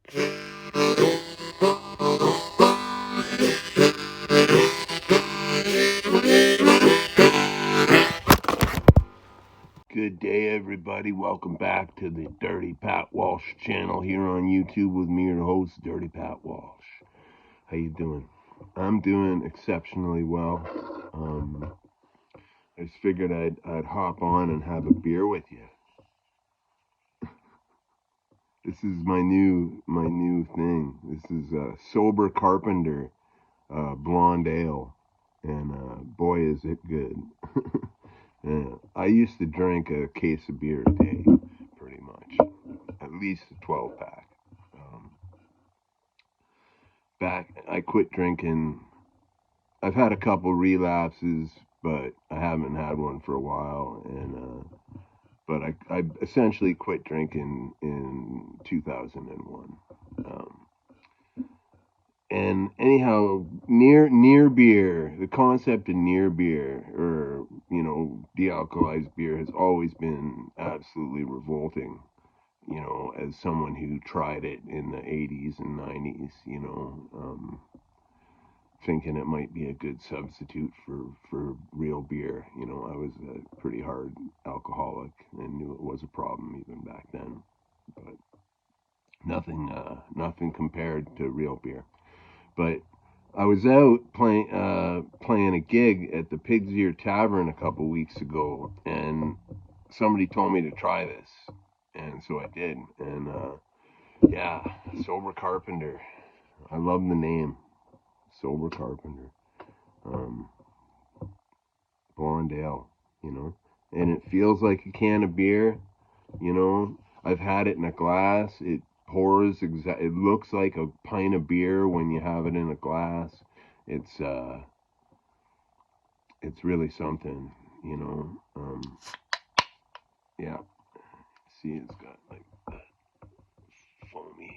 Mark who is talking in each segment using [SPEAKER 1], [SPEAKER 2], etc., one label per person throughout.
[SPEAKER 1] Good day, everybody. Welcome back to the Dirty Pat Walsh channel here on YouTube with me, your host, Dirty Pat Walsh. How you doing? I'm doing exceptionally well. I just figured I'd hop on and have a beer with you. This is my new thing. This is Sober Carpenter blonde ale, and boy is it good. Yeah, I used to drink a case of beer a day, pretty much, at least a 12 pack. Um, I quit drinking. I've had a couple relapses, but I haven't had one for a while, and but I essentially quit drinking in 2001. Um, And anyhow, near beer, the concept of near beer or de-alcoholized beer has always been absolutely revolting. As someone who tried it in the 80s and 90s, thinking it might be a good substitute for real beer. I was a pretty hard alcoholic and knew it was a problem even back then, but nothing compared to real beer. But I was out playing a gig at the Pig's Ear Tavern a couple weeks ago, and somebody told me to try this, and so I did. And yeah, Sober Carpenter. I love the name, Sober Carpenter. Um, Blonde ale, and it feels like a can of beer. I've had it in a glass. It pours it looks like a pint of beer when you have it in a glass. It's it's really something, yeah. See, it's got like a foamy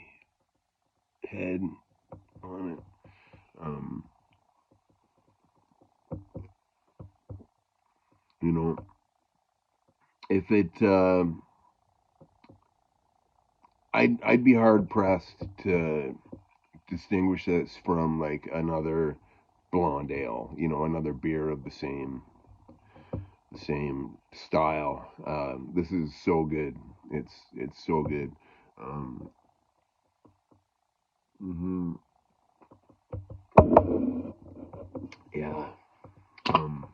[SPEAKER 1] head on it. Um, you know, if it I'd be hard pressed to distinguish this from like another blonde ale, another beer of the same style. This is so good. It's so good. Um, hmm Yeah. Um,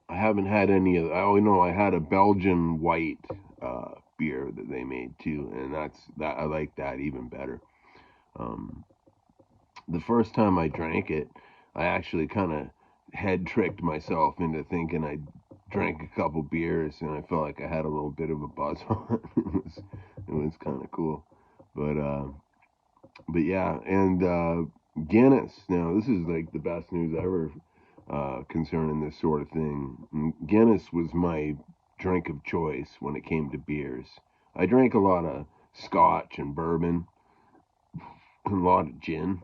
[SPEAKER 1] I haven't had any of. I only know I had a Belgian white beer that they made too, and that I like that even better. Um, the first time I drank it, I actually kind of head tricked myself into thinking I drank a couple beers, and I felt like I had a little bit of a buzz on it. It was kind of cool, but yeah, and Guinness. Now this is like the best news ever concerning this sort of thing. Guinness was my drink of choice when it came to beers. I drank a lot of Scotch and bourbon, a lot of gin,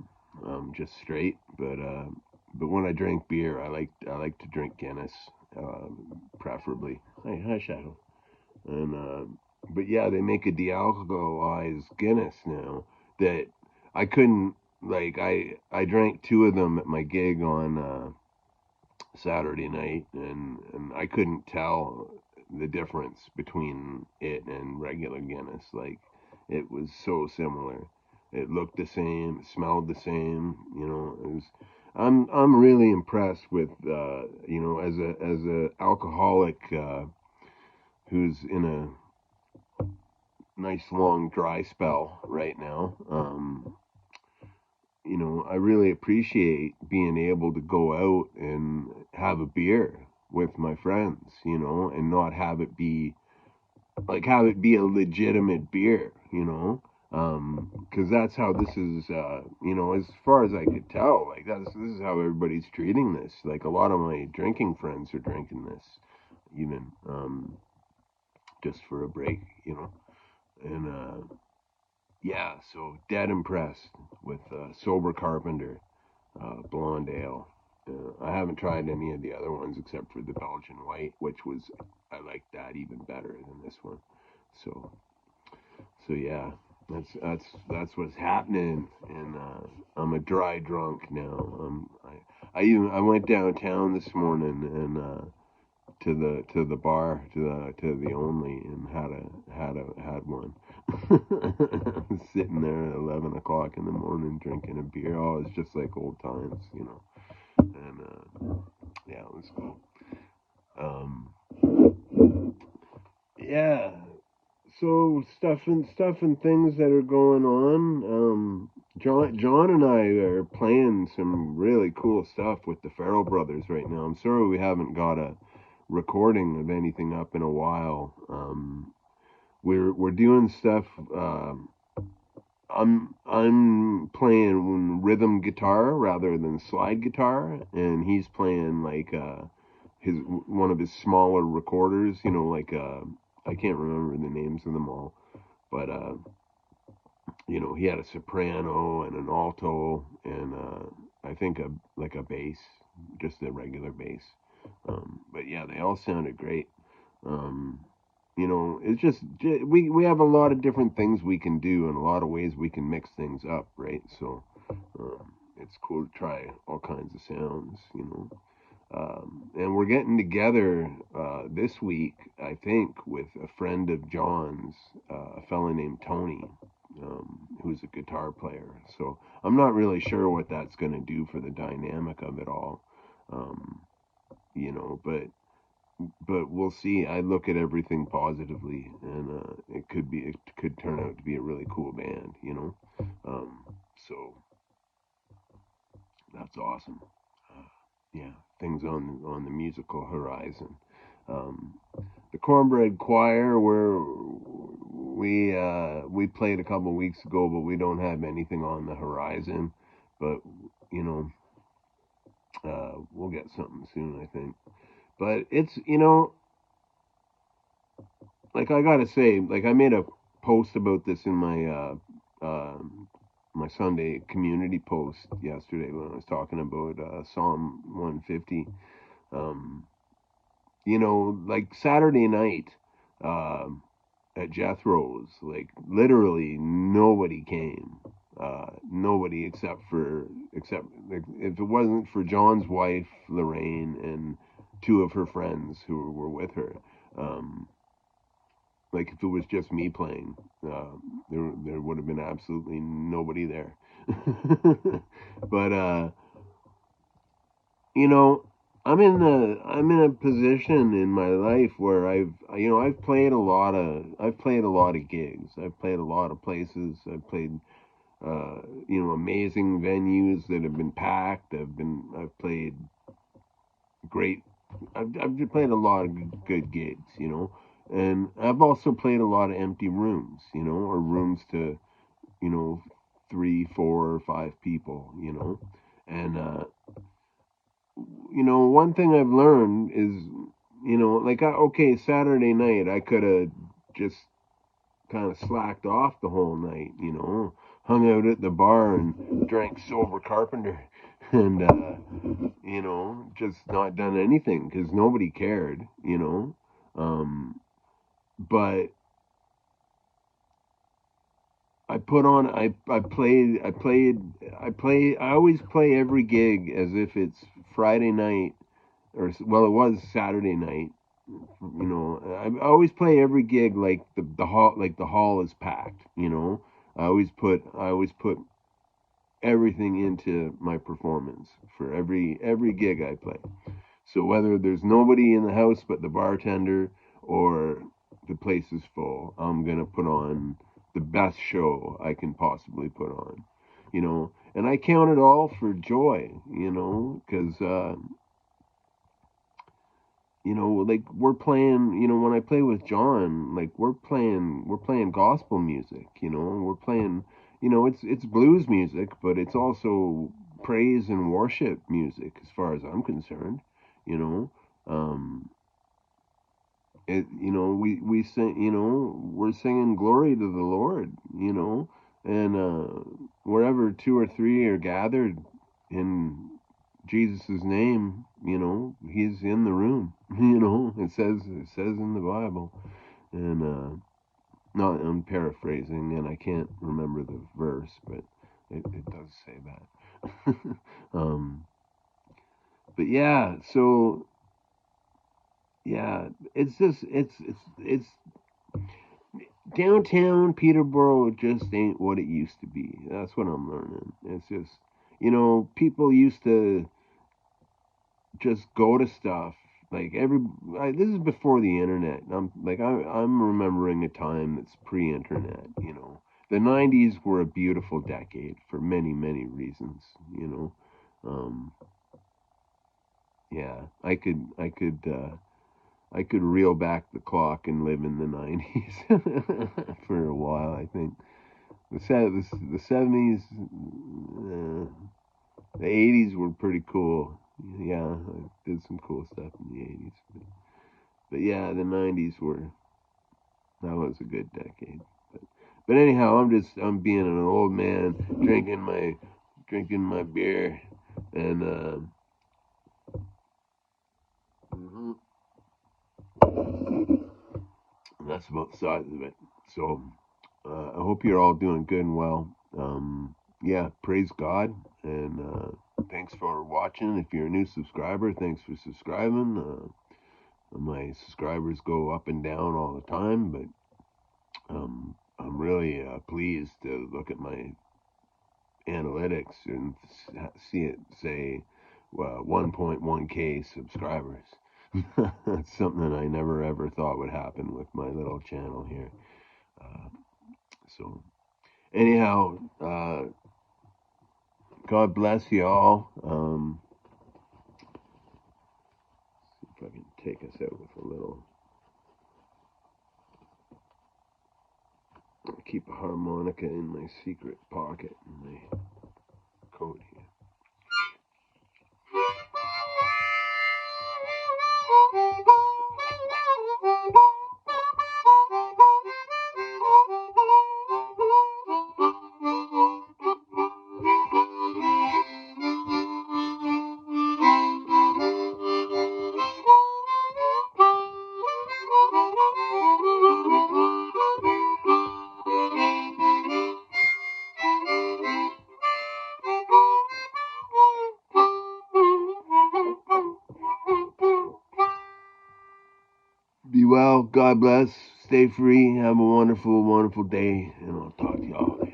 [SPEAKER 1] just straight. But when I drink beer, I like to drink Guinness, preferably. Hi, Shadow. And but yeah, they make a de-alcoholized Guinness now that I couldn't like. I drank two of them at my gig on Saturday night, and I couldn't tell the difference between it and regular Guinness. Like it was so similar. It looked the same, it smelled the same. It was. I'm really impressed with as a alcoholic who's in a nice long dry spell right now. I really appreciate being able to go out and have a beer with my friends, and not have it be a legitimate beer, because that's how this is, as far as I could tell, like this is how everybody's treating this. Like a lot of my drinking friends are drinking this, even just for a break, and yeah, so dead impressed with Sober Carpenter blonde ale. I haven't tried any of the other ones except for the Belgian white, which was I like that even better than this one. So yeah. That's what's happening, and I'm a dry drunk now. I went downtown this morning and to the bar to the only and had one. Sitting there at 11 o'clock in the morning drinking a beer. Oh, it's just like old times, you know. And yeah, it was cool. Um, yeah. So stuff and things that are going on. John and I are playing some really cool stuff with the Farrell brothers right now. I'm sorry we haven't got a recording of anything up in a while. We're doing stuff. I'm playing rhythm guitar rather than slide guitar, and he's playing like his one of his smaller recorders. You know, like I can't remember the names of them all, but you know, he had a soprano and an alto and I think a bass, just a regular bass. But yeah, they all sounded great. Um, you know, it's just we have a lot of different things we can do and a lot of ways we can mix things up, right? So it's cool to try all kinds of sounds, you know. And we're getting together this week, I think, with a friend of John's, a fella named Tony, who's a guitar player. So I'm not really sure what that's going to do for the dynamic of it all, um, you know. But we'll see. I look at everything positively, and it could turn out to be a really cool band, you know. So that's awesome. Yeah, things on the musical horizon. Um, the Cornbread Choir, where we played a couple weeks ago, but we don't have anything on the horizon. But you know, we'll get something soon, I think. But it's, you know, like I gotta say, like I made a post about this in my Sunday community post yesterday when I was talking about Psalm 150. Um, you know, like Saturday night um, at Jethro's, like literally nobody came. Nobody except like, if it wasn't for John's wife Lorraine and two of her friends who were with her. Um, like if it was just me playing, there would have been absolutely nobody there. But you know, I'm in a position in my life where I've played a lot of gigs. I've played a lot of places. I've played you know, amazing venues that have been packed. I've played great. I've played a lot of good gigs, you know, and I've also played a lot of empty rooms, you know, or rooms to, you know, three, four, or five people, you know, and you know, one thing I've learned is, you know, like okay, Saturday night I could have just kind of slacked off the whole night, you know, hung out at the bar and drank sober Carpenter, and you know, just not done anything because nobody cared, you know. Um, but I put on, I always play every gig as if it's Friday night, or well, it was Saturday night. You know, I always play every gig like the hall is packed. You know, I always put everything into my performance for every gig I play. So whether there's nobody in the house but the bartender or the place is full, I'm gonna put on the best show I can possibly put on. You know, and I count it all for joy. You know, because you know, like we're playing. You know, when I play with John, like we're playing gospel music. You know, we're playing. You know, it's blues music, but it's also praise and worship music, as far as I'm concerned. You know, um, you know, we sing, you know, we're singing glory to the Lord, you know, and wherever two or three are gathered in Jesus' name, you know, he's in the room. You know, it says in the Bible. And No, I'm paraphrasing, and I can't remember the verse, but it does say that. um, but yeah, so yeah, it's just it's downtown Peterborough just ain't what it used to be. That's what I'm learning. It's just, people used to just go to stuff like this is before the internet. I'm remembering a time that's pre-internet. The '90s were a beautiful decade for many many reasons. um, yeah, I could reel back the clock and live in the '90s for a while. I think the '70s, the '80s were pretty cool. Yeah, I did some cool stuff in the '80s, but yeah, the '90s that was a good decade. But anyhow, I'm being an old man drinking my beer, and mhm, that's about the size of it. So I hope you're all doing good and well. Yeah, praise God, and thanks for watching. If you're a new subscriber, thanks for subscribing. My subscribers go up and down all the time, but I'm really pleased to look at my analytics and see it say 1.1k subscribers. That's something I never ever thought would happen with my little channel here. Uh, so anyhow, God bless you all. See if I can take us out with a little. I keep a harmonica in my secret pocket in my coat here. Be well. God bless. Stay free. Have a wonderful, wonderful day. And I'll talk to y'all later.